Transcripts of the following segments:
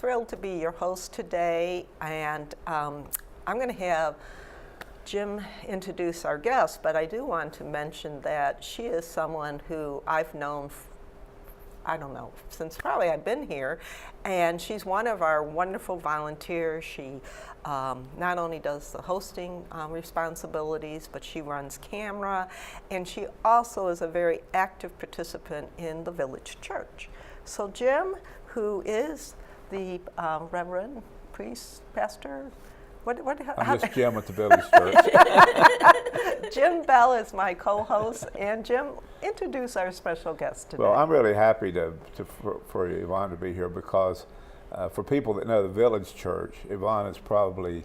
thrilled to be your host today, and I'm going to have Jim introduce our guest, but I do want to mention that she is someone who I've known, I don't know, since probably I've been here, and she's one of our wonderful volunteers. She not only does the hosting responsibilities, but she runs camera, and she also is a very active participant in the village church. So Jim, who is the Reverend Priest, Pastor, I'm just Jim at the village church. Jim Bell is my co-host, and Jim, introduce our special guest today. Well, I'm really happy for Yvonne to be here because for people that know the village church, Yvonne is probably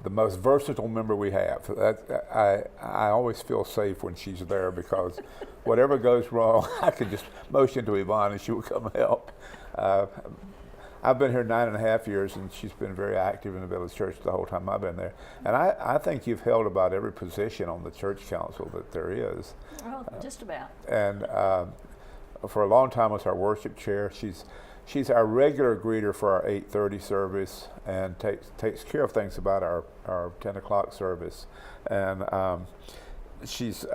the most versatile member we have. I always feel safe when she's there because whatever goes wrong, I can just motion to Yvonne and she will come help. I've been here 9.5 years, and she's been very active in the village church the whole time I've been there. And I think you've held about every position on the church council that there is. Well, just about. And for a long time was our worship chair. She's our regular greeter for our 8:30 service and takes care of things about our 10 o'clock service. And she's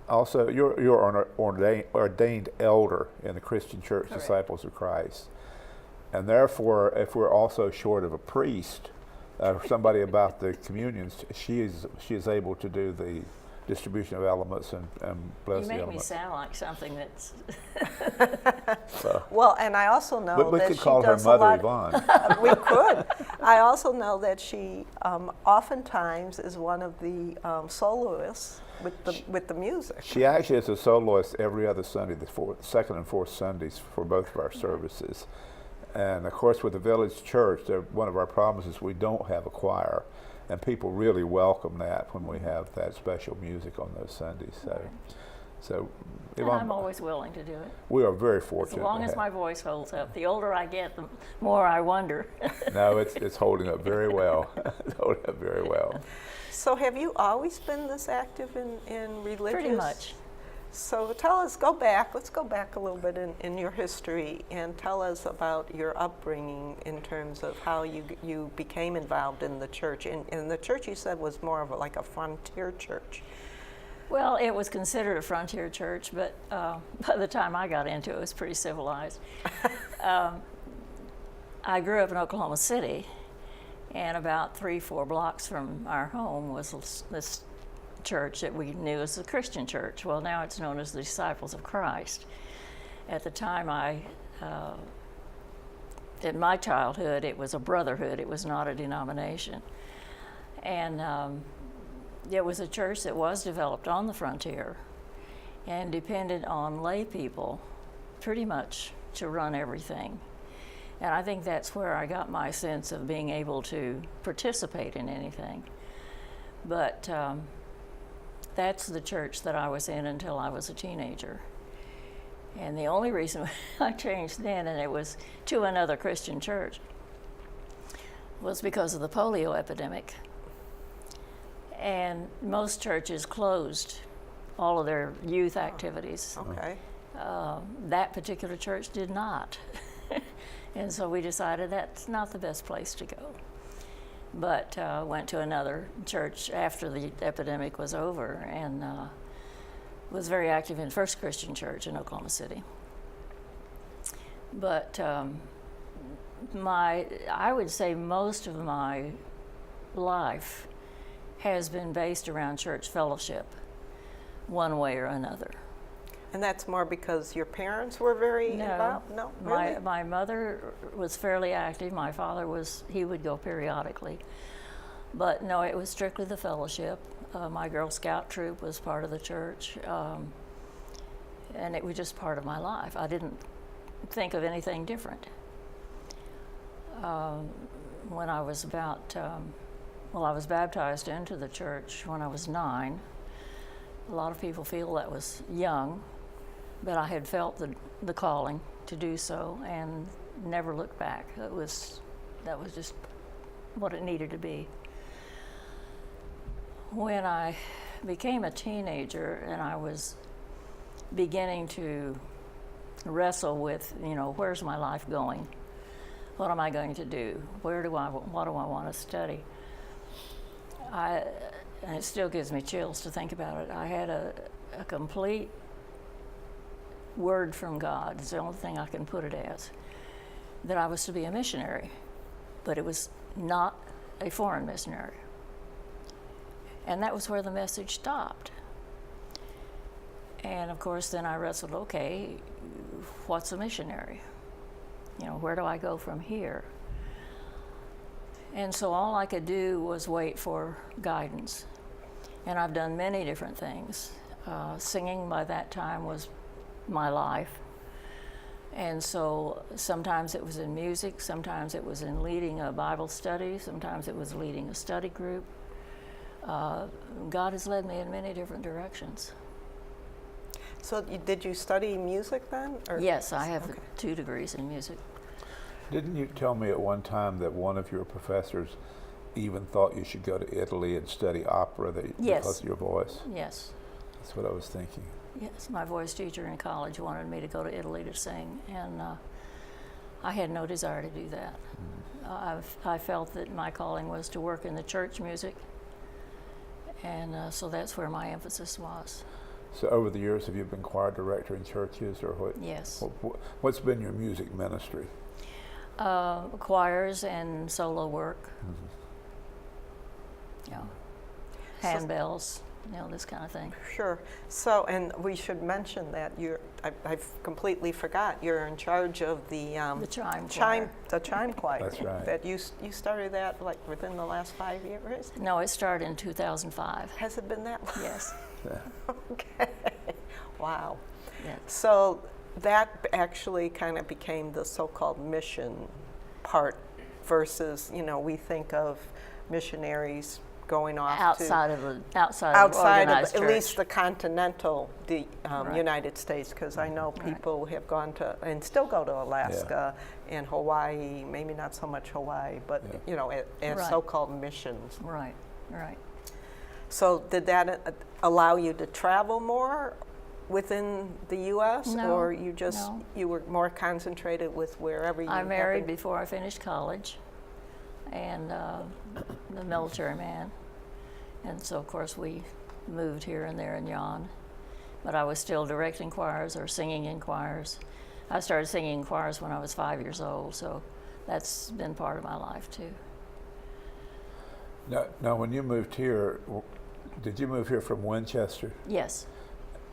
also, you're an ordained elder in the Christian Church, Correct. Disciples of Christ. And therefore, if we're also short of a priest, somebody about the communions, she is able to do the distribution of elements and bless the elements. You make me sound like something that's... Well, and I also know But we that could she call her does Mother a lot. Yvonne. We could. I also know that she oftentimes is one of the soloists with the music. She actually is a soloist every other Sunday, the second and fourth Sundays for both of our services. And of course, with the village church, one of our problems is we don't have a choir, and people really welcome that when we have that special music on those Sundays. So And Yvonne, I'm always willing to do it. we are very As fortunate. long as my voice holds up. The older I get, the more I wonder. No, it's holding up very well. It's holding up very well. So have you always been this active in religious? Pretty much. So let's go back a little bit in your history and tell us about your upbringing in terms of how you became involved in the church. And the church you said was more of like a frontier church. Well, it was considered a frontier church, but by the time I got into it, it was pretty civilized. I grew up in Oklahoma City, and about 3-4 blocks from our home was this church that we knew as the Christian church. Well, now it's known as the Disciples of Christ. At the time in my childhood, it was a brotherhood. It was not a denomination. And it was a church that was developed on the frontier and depended on lay people pretty much to run everything. And I think that's where I got my sense of being able to participate in anything. But that's the church that I was in until I was a teenager. And the only reason I changed then, and it was to another Christian church, was because of the polio epidemic. And most churches closed all of their youth activities. Okay. That particular church did not. And so we decided that's not the best place to go. But went to another church after the epidemic was over and was very active in First Christian Church in Oklahoma City. But I would say most of my life has been based around church fellowship, one way or another. And that's more because your parents were very involved? No, really? My mother was fairly active. My father he would go periodically. But no, it was strictly the fellowship. My Girl Scout troop was part of the church. And it was just part of my life. I didn't think of anything different. When I was I was baptized into the church when I was 9. A lot of people feel that was young, but I had felt the calling to do so and never looked back. That was just what it needed to be. When I became a teenager and I was beginning to wrestle with, where's my life going? what am I going to do? What do I want to study? And it still gives me chills to think about it. I had a complete word from God, it's the only thing I can put it as, that I was to be a missionary, but it was not a foreign missionary. And that was where the message stopped. And of course, then I wrestled, okay, what's a missionary? You know, where do I go from here? And so all I could do was wait for guidance. And I've done many different things. Singing by that time was my life. And so sometimes it was in music, sometimes it was in leading a Bible study, sometimes it was leading a study group. God has led me in many different directions. So did you study music then? Or? Yes, I have 2 degrees in music. Didn't you tell me at one time that one of your professors even thought you should go to Italy and study opera because of your voice? Yes. That's what I was thinking. Yes, my voice teacher in college wanted me to go to Italy to sing, and I had no desire to do that. I felt that my calling was to work in the church music, and so that's where my emphasis was. So over the years, have you been choir director in churches, or what? Yes. What's been your music ministry? Choirs and solo work. You know, handbells, you know, this kind of thing. Sure. So, and we should mention that I've completely forgot, you're in charge of the chime choir. The chime choir. That's right. That you started that like within the last 5 years? No, it started in 2005. Has it been that long? Yes. Yeah. Okay. Wow. Yeah. So that actually kind of became the so-called mission part versus, you know, we think of missionaries going off outside of outside organized of church. at least the continental Right. United States, because I know people have gone to and still go to Alaska and Hawaii, maybe not so much Hawaii, but you know, as Right. so-called missions. Right, right. So did that allow you to travel more within the U.S. No, or you just no. you were more concentrated with wherever you I married happened? before I finished college, and the military man, and so of course we moved here and there in Yvonne, but I was still directing choirs or singing in choirs. I started singing in choirs when I was 5 years old, so that's been part of my life too. Now, when you moved here, did you move here from Winchester? Yes.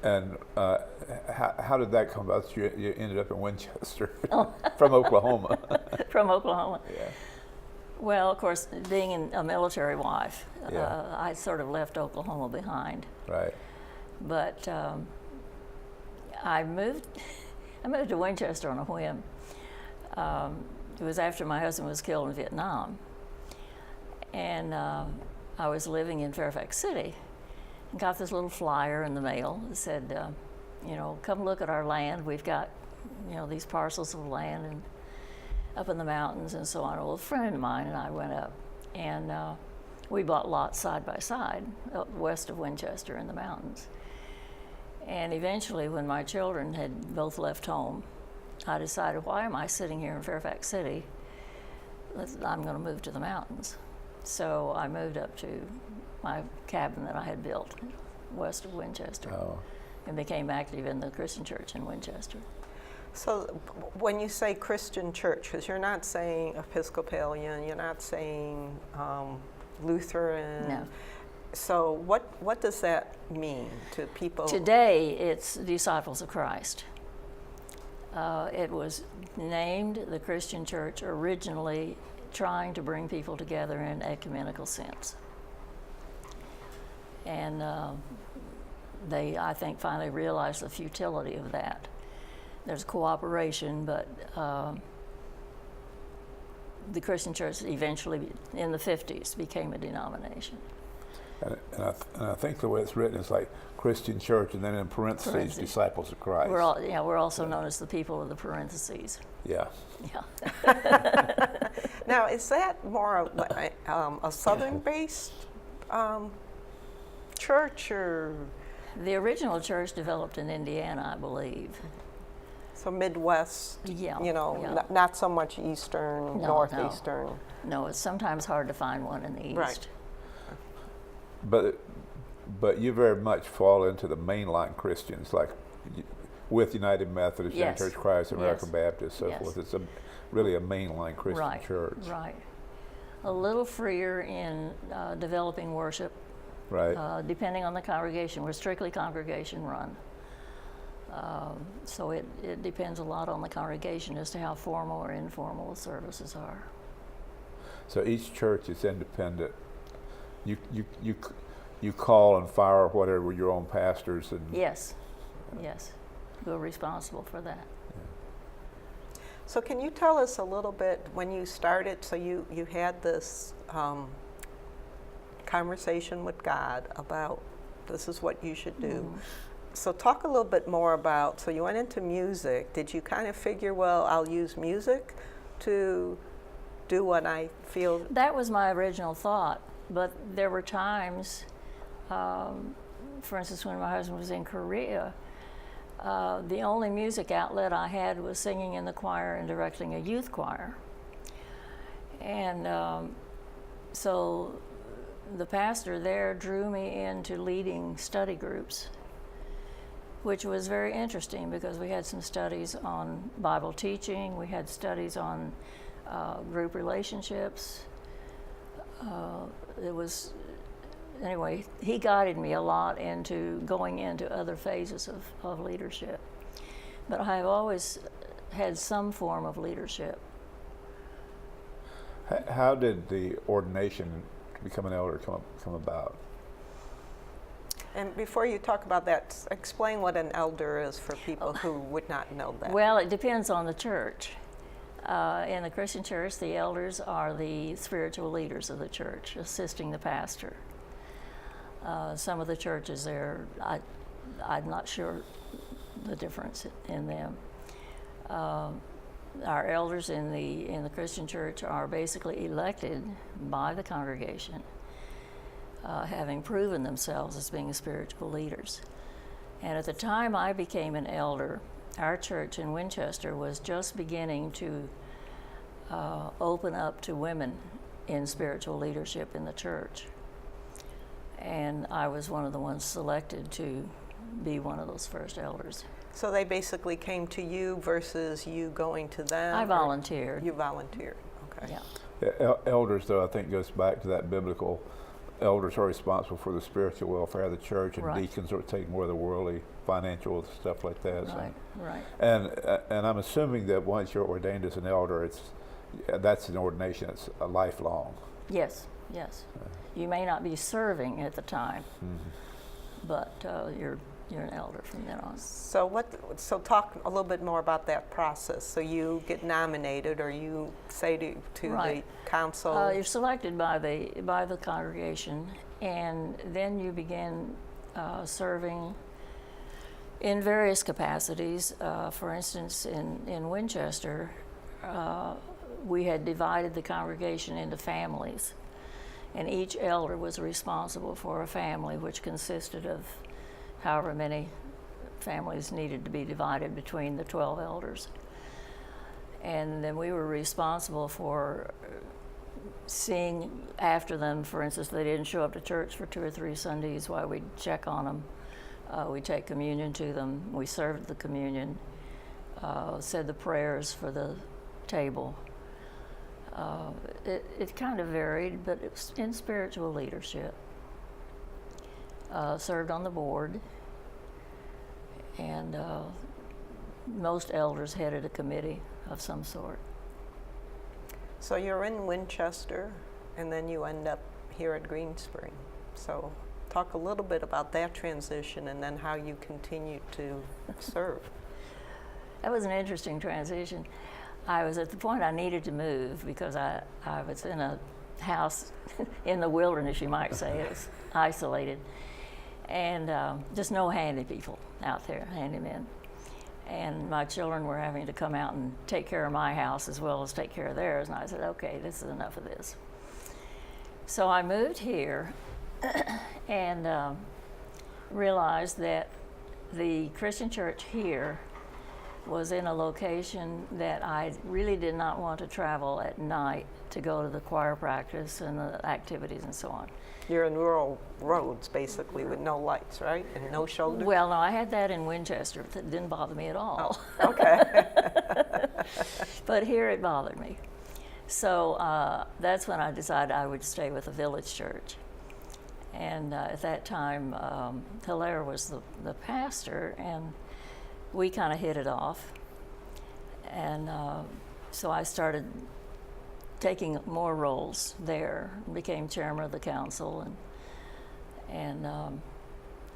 And how did that come about? You ended up in Winchester from Oklahoma. From Oklahoma. Yeah. Well, of course, being a military wife, Yeah. I sort of left Oklahoma behind. Right. But I moved to Winchester on a whim. It was after my husband was killed in Vietnam. And I was living in Fairfax City and got this little flyer in the mail that said, you know, come look at our land. We've got, you know, these parcels of land and up in the mountains and so on. Well, a friend of mine and I went up, and we bought lots side by side up west of Winchester in the mountains. And eventually, when my children had both left home, I decided, why am I sitting here in Fairfax City? I'm going to move to the mountains. So I moved up to my cabin that I had built west of Winchester and became active in the Christian church in Winchester. So when you say Christian church, because you're not saying Episcopalian, you're not saying Lutheran. No. So what does that mean to people? Today, it's Disciples of Christ. It was named the Christian church originally trying to bring people together in an ecumenical sense. And they, I think, finally realized the futility of that. There's cooperation, but the Christian church eventually, in the 50s, became a denomination. And I think the way it's written is like Christian church, and then in parentheses, Disciples of Christ. We're also known as the people of the parentheses. Yeah. Yeah. Now, is that more a Southern-based church, or? The original church developed in Indiana, I believe. So Midwest, Yeah, you know, yeah. not so much Eastern, No, Northeastern. No, it's sometimes hard to find one in the East. Right. But you very much fall into the mainline Christians, like with United Methodist, Yes. Church of Christ, American Yes. Baptist, so Yes. forth. It's really a mainline Christian Right, church, right. A little freer in developing worship, right? depending on the congregation. We're strictly congregation run. So it depends a lot on the congregation as to how formal or informal the services are. So each church is independent. You call and fire whatever your own pastors and Yes, yes. We're responsible for that. So can you tell us a little bit when you started, so you had this conversation with God about this is what you should do. Mm-hmm. So talk a little bit more about, so you went into music. Did you kind of figure, well, I'll use music to do what I feel? That was my original thought, but there were times, for instance, when my husband was in Korea, the only music outlet I had was singing in the choir and directing a youth choir. And so the pastor there drew me into leading study groups, which was very interesting because we had some studies on Bible teaching, we had studies on group relationships. Anyway, he guided me a lot into going into other phases of leadership. But I have always had some form of leadership. How did the ordination to become an elder come about? And before you talk about that, explain what an elder is for people who would not know that. Well, it depends on the church. In the Christian church, the elders are the spiritual leaders of the church, assisting the pastor. Some of the churches there, I'm not sure the difference in them. Our elders in the Christian church are basically elected by the congregation, having proven themselves as being spiritual leaders. And at the time I became an elder, our church in Winchester was just beginning to open up to women in spiritual leadership in the church. And I was one of the ones selected to be one of those first elders. So they basically came to you versus you going to them? I or volunteered. You volunteered, okay. Yeah. Yeah, elders, though, I think goes back to that biblical. Elders are responsible for the spiritual welfare of the church, and Right. deacons are taking more of the worldly, financial stuff like that. Right, right. And I'm assuming that once you're ordained as an elder, that's an ordination that's a lifelong. Yes, yes. You may not be serving at the time, but you're an elder from then on. So talk a little bit more about that process. So you get nominated, or you say to Right. the council. You're selected by the congregation, and then you begin serving in various capacities. For instance, in Winchester, we had divided the congregation into families, and each elder was responsible for a family, which consisted of however many families needed to be divided between the 12 elders. And then we were responsible for seeing after them. For instance, they didn't show up to church for 2 or 3 Sundays, while we'd check on them. We'd take communion to them. We served the communion, said the prayers for the table. It kind of varied, but it was in spiritual leadership. Served on the board, and most elders headed a committee of some sort. So you're in Winchester, and then you end up here at Green Spring. So talk a little bit about that transition, and then how you continue to serve. That was an interesting transition. I was at the point I needed to move because I was in a house in the wilderness, you might say. It was isolated. And just no handy people out there, handymen. And my children were having to come out and take care of my house as well as take care of theirs. And I said, okay, this is enough of this. So I moved here and realized that the Christian church here was in a location that I really did not want to travel at night to go to the choir practice and the activities and so on. You're in rural roads, basically, with no lights, right? And no shoulders? Well, no, I had that in Winchester. That didn't bother me at all. Oh, okay. But here it bothered me. So that's when I decided I would stay with the village church. And at that time, Hilaire was the pastor, and we kind of hit it off. And so I started taking more roles there, became chairman of the council, and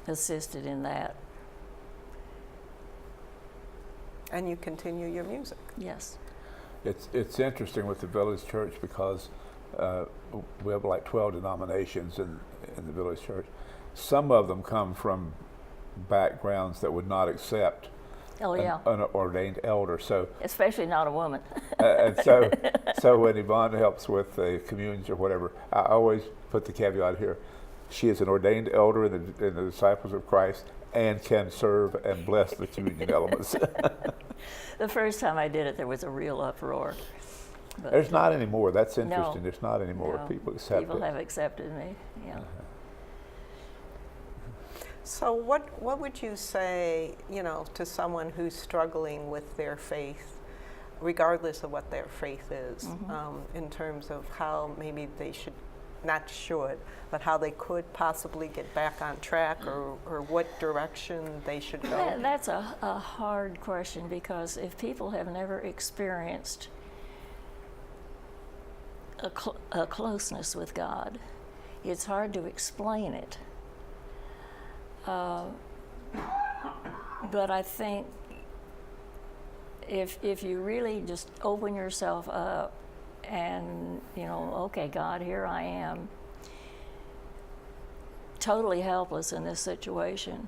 assisted in that. And you continue your music. Yes. It's interesting with the village church because we have like 12 denominations in the village church. Some of them come from backgrounds that would not accept Oh, yeah. an ordained elder. So Especially not a woman. and so when Yvonne helps with the communions or whatever, I always put the caveat here: she is an ordained elder in the Disciples of Christ and can serve and bless the communion elements. The first time I did it, there was a real uproar. But There's not anymore. That's interesting. No. There's not anymore. No. People accept People it. have accepted me. Yeah. So what would you say, to someone who's struggling with their faith, regardless of what their faith is, in terms of how maybe they but how they could possibly get back on track, or what direction they should go? That's a hard question, because if people have never experienced a closeness with God, it's hard to explain it. But I think if you really just open yourself up and, okay, God, here I am, totally helpless in this situation.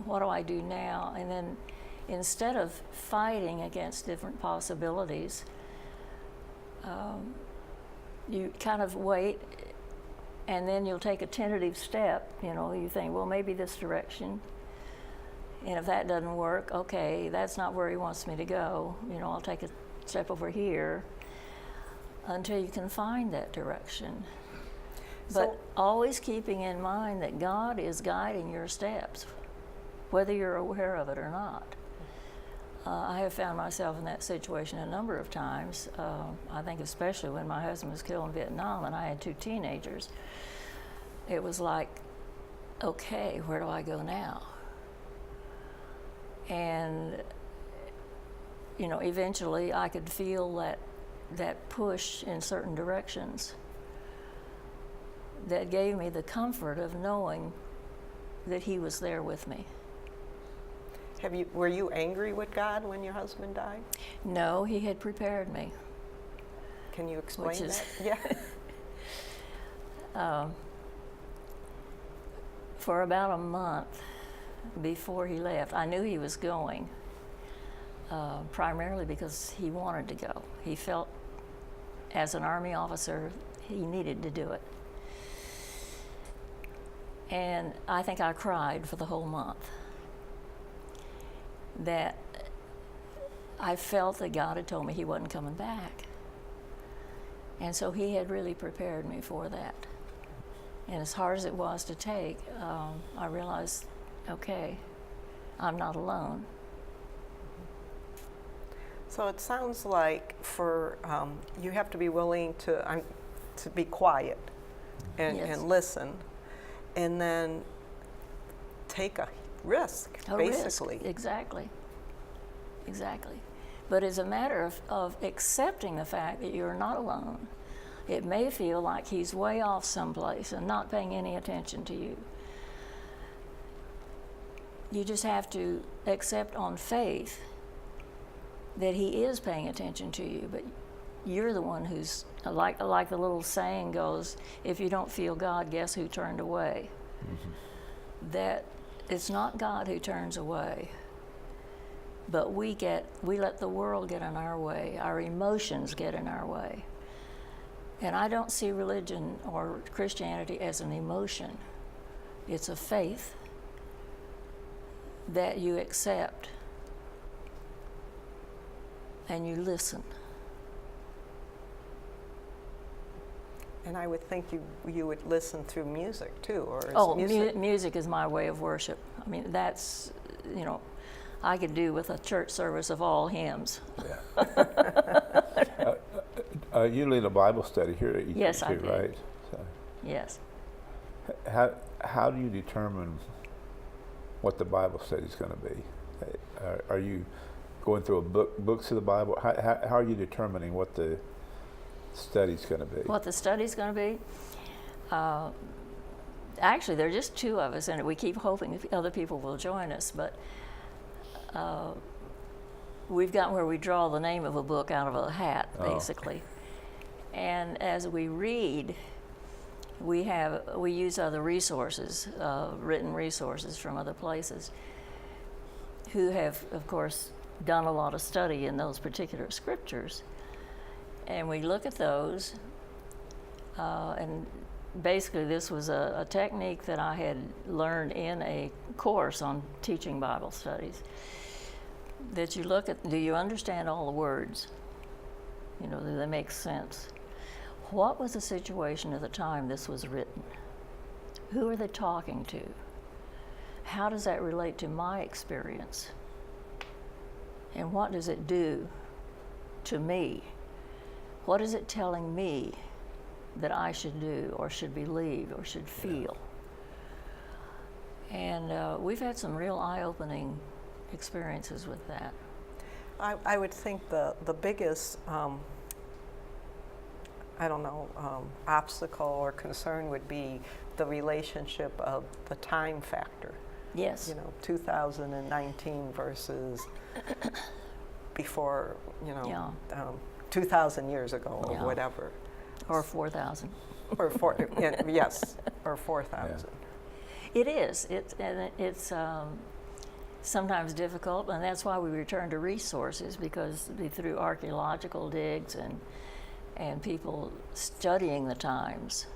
What do I do now? And then instead of fighting against different possibilities, you kind of wait, and then you'll take a tentative step. You think, well, maybe this direction. And if that doesn't work, okay, that's not where he wants me to go. I'll take a step over here until you can find that direction. But always keeping in mind that God is guiding your steps, whether you're aware of it or not. I have found myself in that situation a number of times. I think especially when my husband was killed in Vietnam and I had 2 teenagers. It was like, okay, where do I go now? And, eventually I could feel that push in certain directions that gave me the comfort of knowing that he was there with me. Were you angry with God when your husband died? No, he had prepared me. Can you explain Which is that? Yeah. For about a month before he left, I knew he was going, primarily because he wanted to go. He felt, as an Army officer, he needed to do it. And I think I cried for the whole month. That I felt that God had told me he wasn't coming back. And so he had really prepared me for that. And as hard as it was to take, I realized, okay, I'm not alone. So it sounds like you have to be willing to be quiet and, Yes. and listen, and then take a risk, basically. Risk. Exactly. But it's a matter of accepting the fact that you're not alone. It may feel like he's way off someplace and not paying any attention to you. You just have to accept on faith that he is paying attention to you, but you're the one who's, like the little saying goes, if you don't feel God, guess who turned away? Mm-hmm. That it's not God who turns away, but we let the world get in our way, our emotions get in our way. And I don't see religion or Christianity as an emotion. It's a faith that you accept and you listen. And I would think you would listen through music too, or is music? Music is my way of worship. I mean, that's, you know, I could do with a church service of all hymns. Yeah. You lead a Bible study here at EQ, Yes, I do. right? So, Yes. how do you determine what the Bible study is going to be? Are you going through books of the Bible? How are you determining what the study's going to be? What the study's going to be? Actually, there are just two of us, and we keep hoping other people will join us, but we've gotten where we draw the name of a book out of a hat, basically. And as we read, we use other resources, written resources from other places, who have, of course, done a lot of study in those particular scriptures. And we look at those, and basically this was a technique that I had learned in a course on teaching Bible studies, that you look at, do you understand all the words? You know, do they make sense? What was the situation at the time this was written? Who are they talking to? How does that relate to my experience? And what does it do to me? What is it telling me that I should do or should believe or should feel? And we've had some real eye-opening experiences with that. I would think the biggest, obstacle or concern would be the relationship of the time factor. Yes. You know, 2019 versus before, 2,000 years ago or whatever. Or 4,000. Or yes, or 4,000. Yeah. It is. It's sometimes difficult, and that's why we return to resources, because through archaeological digs and people studying the times,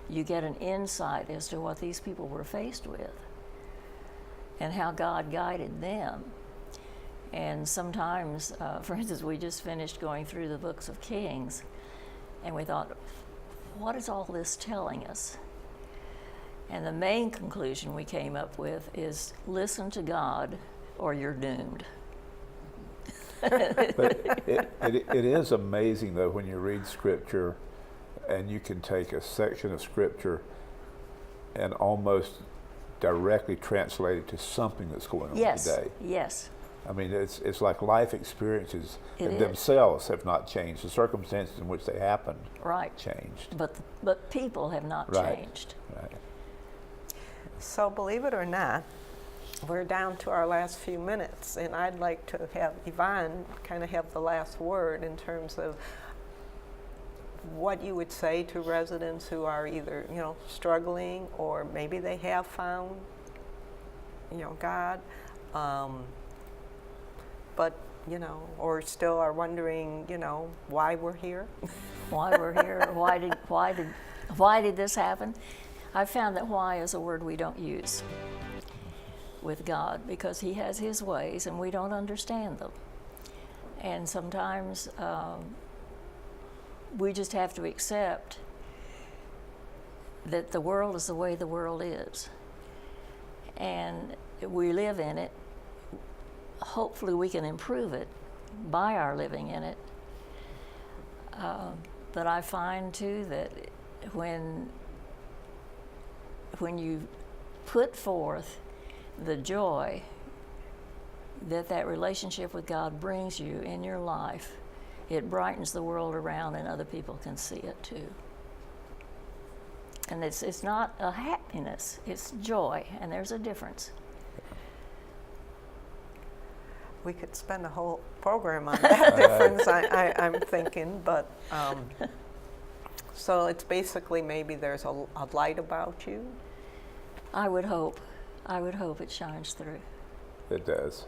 you get an insight as to what these people were faced with and how God guided them. And sometimes, for instance, we just finished going through the books of Kings, and we thought, what is all this telling us? And the main conclusion we came up with is, listen to God or you're doomed. But it is amazing, though, when you read Scripture and you can take a section of Scripture and almost directly translate it to something that's going on today. Yes. I mean, it's like life experiences themselves have not changed. The circumstances in which they happened changed. But people have not changed. Right. So believe it or not, we're down to our last few minutes, and I'd like to have Yvonne kind of have the last word in terms of what you would say to residents who are either, struggling, or maybe they have found, God, but, or still are wondering, why we're here. Why we're here? Why did this happen? I've found that why is a word we don't use with God, because He has His ways and we don't understand them. And sometimes we just have to accept that the world is the way the world is. And we live in it. Hopefully we can improve it by our living in it. But I find too that when you put forth the joy that relationship with God brings you in your life, it brightens the world around and other people can see it too. And it's not a happiness, it's joy, and there's a difference. We could spend a whole program on that difference, I'm thinking, but so it's basically maybe there's a light about you. I would hope it shines through. It does.